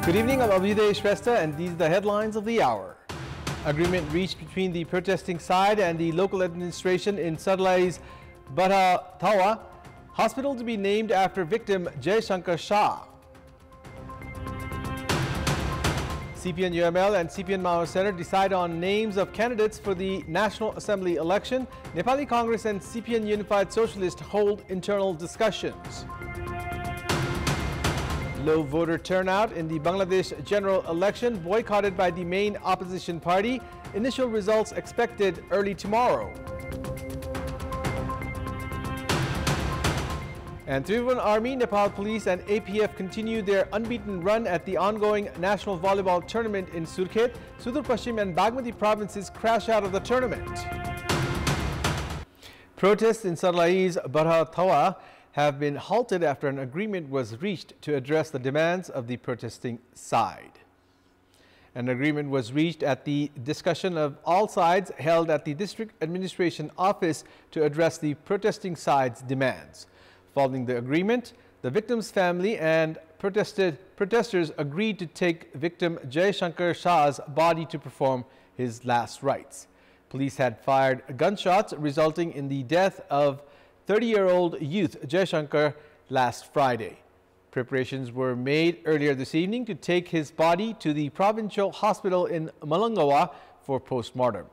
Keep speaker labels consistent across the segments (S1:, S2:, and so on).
S1: Good evening, I'm Abhiday Shrestha and these are the headlines of the hour. Agreement reached between the protesting side and the local administration in Sadlai's Bawa hospital to be named after victim Jai Shankar Shah. CPN-UML and CPN-Mao Center decide on names of candidates for the National Assembly election. Nepali Congress and CPN Unified Socialist hold internal discussions. Low voter turnout in the Bangladesh general election boycotted by the main opposition party. Initial results expected early tomorrow. And Tribhuvan Army, Nepal Police and APF continue their unbeaten run at the ongoing national volleyball tournament in Surkhet. Sudur Pashchim and Bagmati provinces crash out of the tournament. Protests in Sarlai's Barha have been halted after an agreement was reached to address the demands of the protesting side. An agreement was reached at the discussion of all sides held at the district administration office to address the protesting side's demands. Following the agreement, the victim's family and protesters agreed to take victim Jai Shankar Shah's body to perform his last rites. Police had fired gunshots resulting in the death of 30-year-old youth Jai Shankar last Friday. Preparations were made earlier this evening to take his body to the provincial hospital in Malangawa for post-mortem.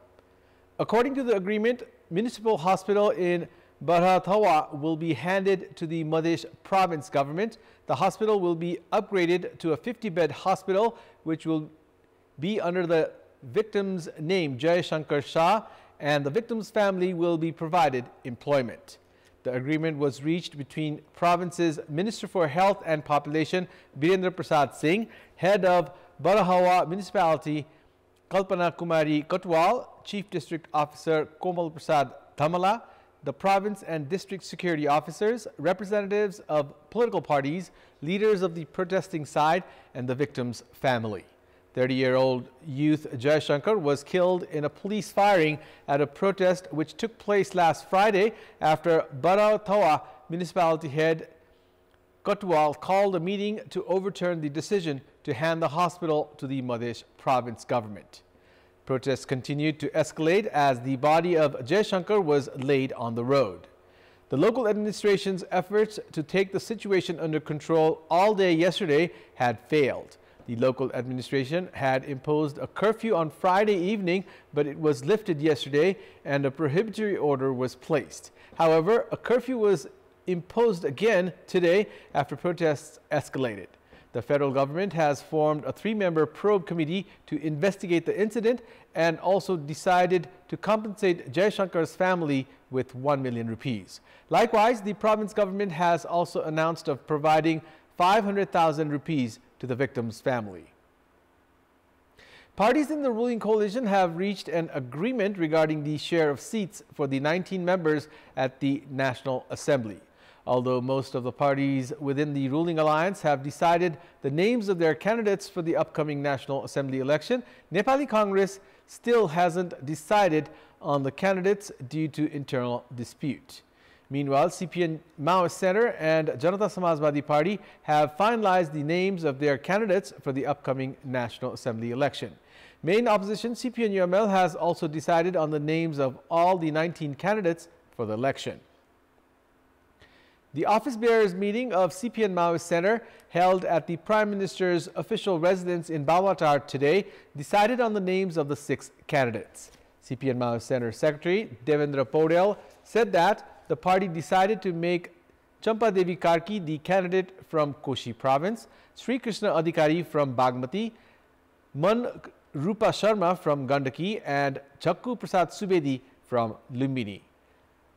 S1: According to the agreement, municipal hospital in Barha will be handed to the Madhya province government. The hospital will be upgraded to a 50-bed hospital, which will be under the victim's name, Jai Shankar Shah, and the victim's family will be provided employment. The agreement was reached between province's Minister for Health and Population, Birendra Prasad Singh, head of Barahawa Municipality, Kalpana Kumari Kotwal, Chief District Officer Komal Prasad Thamala, the province and district security officers, representatives of political parties, leaders of the protesting side, and the victim's family. 30-year-old youth Jai Shankar was killed in a police firing at a protest which took place last Friday after Barha municipality head Kotwal called a meeting to overturn the decision to hand the hospital to the Madhya province government. Protests continued to escalate as the body of Jai Shankar was laid on the road. The local administration's efforts to take the situation under control all day yesterday had failed. The local administration had imposed a curfew on Friday evening, but it was lifted yesterday and a prohibitory order was placed. However, a curfew was imposed again today after protests escalated. The federal government has formed a 3-member probe committee to investigate the incident and also decided to compensate Jai Shankar's family with 1 million rupees. Likewise, the province government has also announced of providing 500,000 rupees to the victim's family. Parties in the ruling coalition have reached an agreement regarding the share of seats for the 19 members at the National Assembly. Although most of the parties within the ruling alliance have decided the names of their candidates for the upcoming National Assembly election, Nepali Congress still hasn't decided on the candidates due to internal dispute. Meanwhile, CPN Mao Center and Janata Samajwadi Party have finalized the names of their candidates for the upcoming National Assembly election. Main opposition CPN-UML has also decided on the names of all the 19 candidates for the election. The office bearers meeting of CPN Mao Center, held at the Prime Minister's official residence in Bawa today, decided on the names of the 6 candidates. CPN Mao Center Secretary Devendra Paudel said that the party decided to make Champa Devi Karki the candidate from Koshi province, Sri Krishna Adhikari from Bagmati, Man Rupa Sharma from Gandaki, and Chakku Prasad Subedi from Lumbini.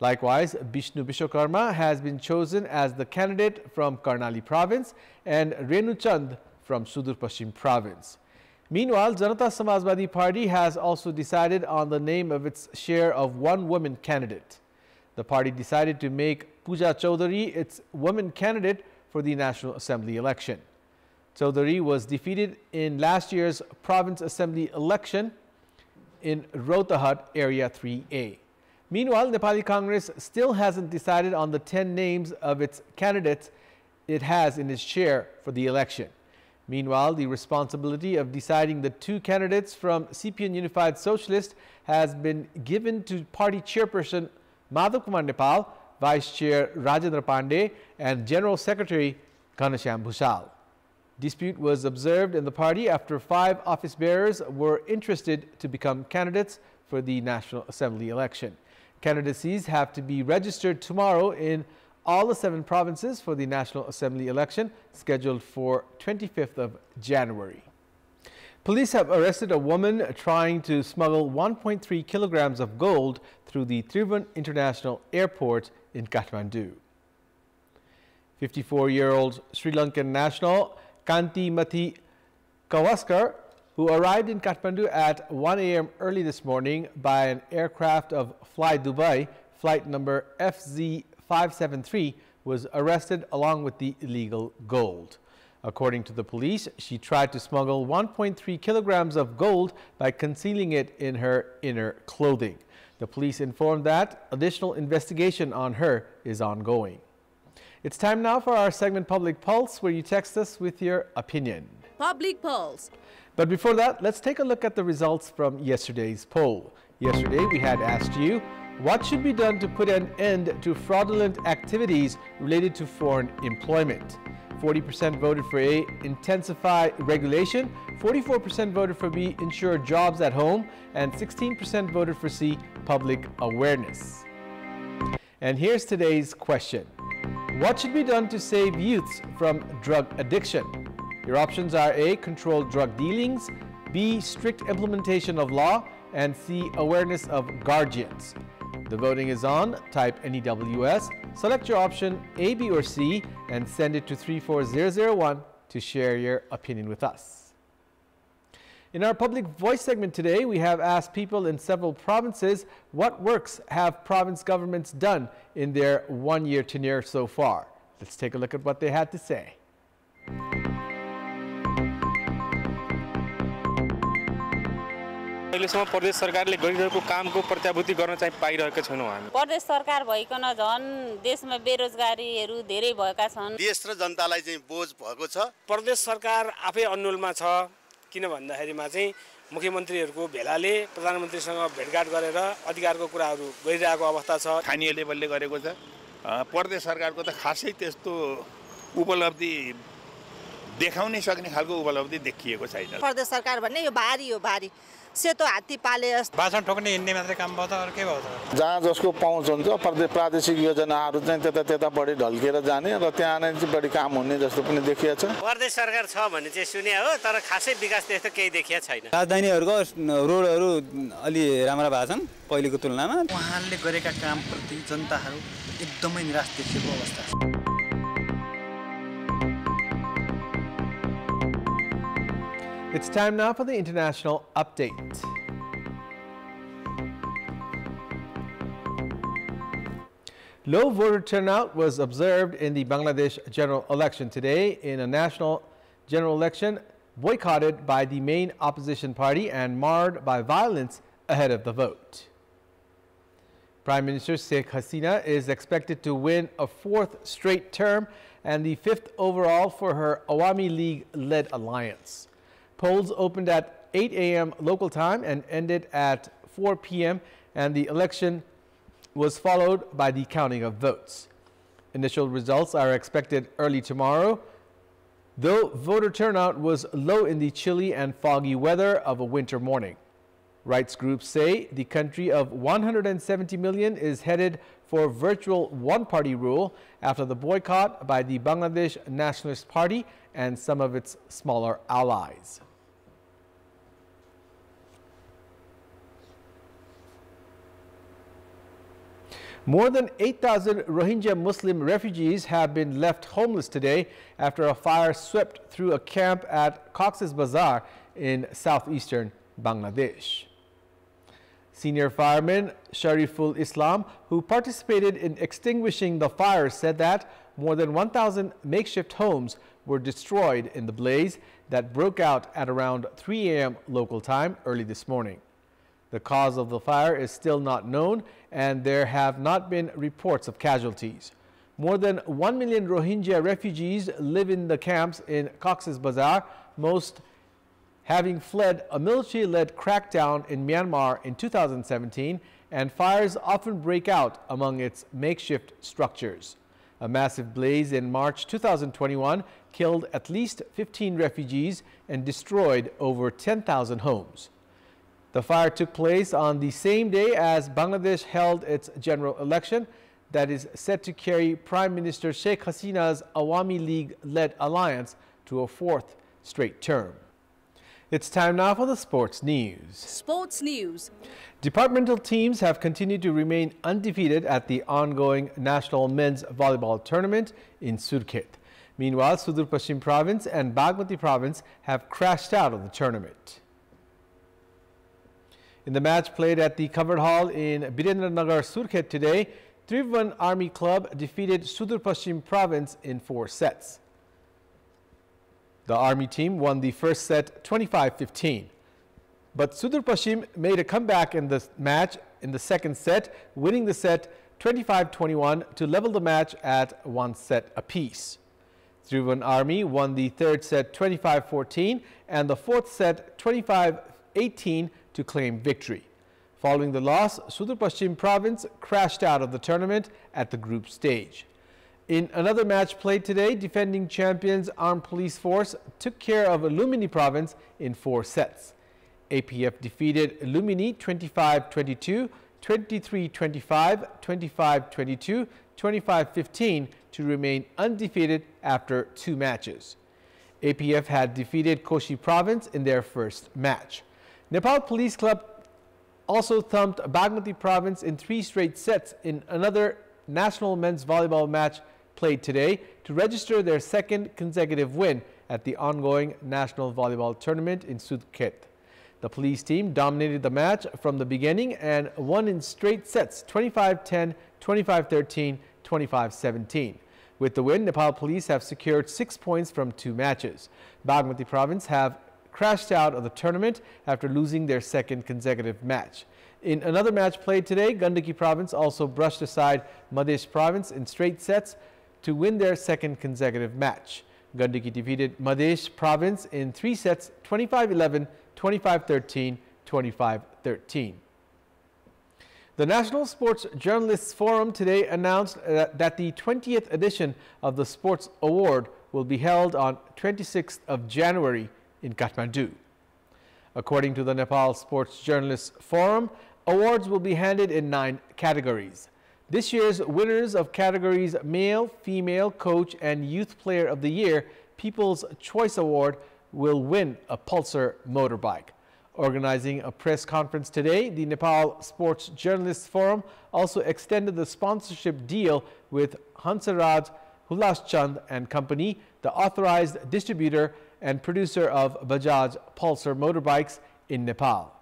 S1: Likewise, Bishnu Bishwakarma has been chosen as the candidate from Karnali province and Renu Chand from Sudur Pashchim province. Meanwhile, Janata Samajwadi Party has also decided on the name of its share of one woman candidate. The party decided to make Pooja Chaudhary its woman candidate for the National Assembly election. Chaudhary was defeated in last year's Province Assembly election in Rohtahat Area 3A. Meanwhile, Nepali Congress still hasn't decided on the 10 names of its candidates it has in its share for the election. Meanwhile, the responsibility of deciding the two candidates from CPN Unified Socialist has been given to party chairperson Madhav Kumar Nepal, Vice Chair Rajendra Pandey, and General Secretary Ghanshyam Bhushal. Dispute was observed in the party after 5 office bearers were interested to become candidates for the National Assembly election. Candidacies have to be registered tomorrow in all the 7 provinces for the National Assembly election scheduled for 25th of January. Police have arrested a woman trying to smuggle 1.3 kilograms of gold through the Tribhuvan International Airport in Kathmandu. 54-year-old Sri Lankan national Kantipur TV, who arrived in Kathmandu at 1 a.m. early this morning by an aircraft of Fly Dubai, flight number FZ573, was arrested along with the illegal gold. According to the police, she tried to smuggle 1.3 kilograms of gold by concealing it in her inner clothing. The police informed that additional investigation on her is ongoing. It's time now for our segment Public Pulse, where you text us with your opinion.
S2: Public Pulse.
S1: But before that, let's take a look at the results from yesterday's poll. Yesterday, we had asked you, what should be done to put an end to fraudulent activities related to foreign employment? 40% voted for A, intensify regulation, 44% voted for B, ensure jobs at home, and 16% voted for C, public awareness. And here's today's question. What should be done to save youths from drug addiction? Your options are A, controlled drug dealings, B, strict implementation of law, and C, awareness of guardians. The voting is on. Type NEWS, select your option A, B, or C, and send it to 34001 to share your opinion with us. In our Public Voice segment today, we have asked people in several provinces what works have province governments done in their one-year tenure so far. Let's take a look at what they had to say.
S3: अहिलेसम्म प्रदेश सरकारले गरिरहेको कामको प्रत्याभूति गर्न चाहिँ पाइरहेको छैनौँ हामी।
S4: प्रदेश सरकार भइकन झन् देशमा बेरोजगारीहरू धेरै भएका छन्।
S5: देश र जनतालाई चाहिँ बोझ भएको छ।
S3: प्रदेश सरकार आफै अन्यलमा छ, किन भन्दाखेरिमा चाहिँ मुख्यमन्त्रीहरूको भेलाले प्रधानमन्त्रीसँग भेटघाट गरेर अधिकारको कुराहरू गरिरहेको अवस्था छ।
S6: स्थानीय लेभलले गरेको छ। प्रदेश सरकारको त खासै त्यस्तो उपलब्धि देखाउनै सक्ने खालको उपलब्धि देखिएको छैन।
S7: प्रदेश सरकार भन्ने यो भारी सेतो हात्ती पाले
S8: भाषण ठोक्ने हिँड्ने मात्रै काम भयो त अरु के भयो त।
S9: जहाँ जसको पहुँच हुन्छ प्रादेशिक योजनाहरू चाहिँ त्यता बढी ढल्केर जाने र त्यहाँ नै चाहिँ बढी काम हुने जस्तो पनि देखिएको छ।
S10: प्रदेश सरकार छ भन्ने चाहिँ सुने हो, तर खासै विकास त्यस्तो केही देखिएको छैन।
S8: राजधानीहरूको रोडहरू अलि राम्रा भएका छन् पहिलेको तुलनामा।
S11: उहाँले गरेका कामप्रति जनताहरू एकदमै निराश देखिएको अवस्था छ।
S1: It's time now for the international update. Low voter turnout was observed in the Bangladesh general election today in a national general election boycotted by the main opposition party and marred by violence ahead of the vote. Prime Minister Sheikh Hasina is expected to win a 4th straight term and the 5th overall for her Awami League-led alliance. Polls opened at 8 a.m. local time and ended at 4 p.m. and the election was followed by the counting of votes. Initial results are expected early tomorrow, though voter turnout was low in the chilly and foggy weather of a winter morning. Rights groups say the country of 170 million is headed for virtual one-party rule after the boycott by the Bangladesh Nationalist Party and some of its smaller allies. More than 8,000 Rohingya Muslim refugees have been left homeless today after a fire swept through a camp at Cox's Bazar in southeastern Bangladesh. Senior fireman Shariful Islam, who participated in extinguishing the fire, said that more than 1,000 makeshift homes were destroyed in the blaze that broke out at around 3 a.m. local time early this morning. The cause of the fire is still not known, and there have not been reports of casualties. More than 1 million Rohingya refugees live in the camps in Cox's Bazar, most having fled a military-led crackdown in Myanmar in 2017, and fires often break out among its makeshift structures. A massive blaze in March 2021 killed at least 15 refugees and destroyed over 10,000 homes. The fire took place on the same day as Bangladesh held its general election that is set to carry Prime Minister Sheikh Hasina's Awami League-led alliance to a fourth straight term. It's time now for the sports news.
S2: Sports news.
S1: Departmental teams have continued to remain undefeated at the ongoing National Men's Volleyball Tournament in Surkhet. Meanwhile, Sudur Pashchim Province and Bagmati Province have crashed out of the tournament. In the match played at the covered hall in Birendranagar, Surkhet today, Tribhuvan Army Club defeated Sudur Pashchim Province in 4 sets. The Army team won the first set 25-15. But Sudur Pashchim made a comeback in the match in the second set, winning the set 25-21 to level the match at 1 set apiece. Tribhuvan Army won the third set 25-14 and the fourth set 25-18 to claim victory. Following the loss, Sudur Pashchim Province crashed out of the tournament at the group stage. In another match played today, defending champions Armed Police Force took care of Lumini Province in 4 sets. APF defeated Lumini 25-22, 23-25, 25-22, 25-15 to remain undefeated after 2 matches. APF had defeated Koshi Province in their first match. Nepal Police Club also thumped Bagmati Province in 3 straight sets in another national men's volleyball match played today to register their second consecutive win at the ongoing National Volleyball Tournament in Surkhet. The police team dominated the match from the beginning and won in straight sets 25-10, 25-13, 25-17. With the win, Nepal Police have secured 6 points from 2 matches. Bagmati Province have crashed out of the tournament after losing their second consecutive match. In another match played today, Gandaki Province also brushed aside Madhesh Province in straight sets to win their second consecutive match. Gandaki defeated Madhesh Province in 3 sets 25-11, 25-13, 25-13. The National Sports Journalists Forum today announced that the 20th edition of the Sports Award will be held on 26th of January in Kathmandu. According to the Nepal Sports Journalists Forum, awards will be handed in 9 categories. This year's winners of categories Male, Female, Coach, and Youth Player of the Year People's Choice Award will win a Pulsar motorbike. Organizing a press conference today, the Nepal Sports Journalists Forum also extended the sponsorship deal with Hansaraj Hulaschand and Company, the authorized distributor and producer of Bajaj Pulsar motorbikes in Nepal.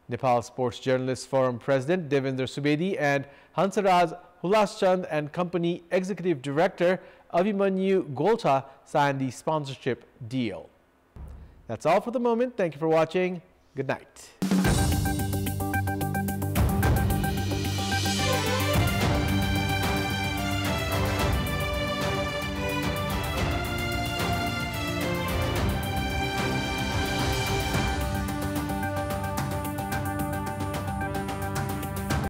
S1: Nepal Sports Journalists Forum President Devendra Subedi and Hansaraj Hulaschand and Company Executive Director Abhimanyu Golcha signed the sponsorship deal. That's all for the moment. Thank you for watching. Good night.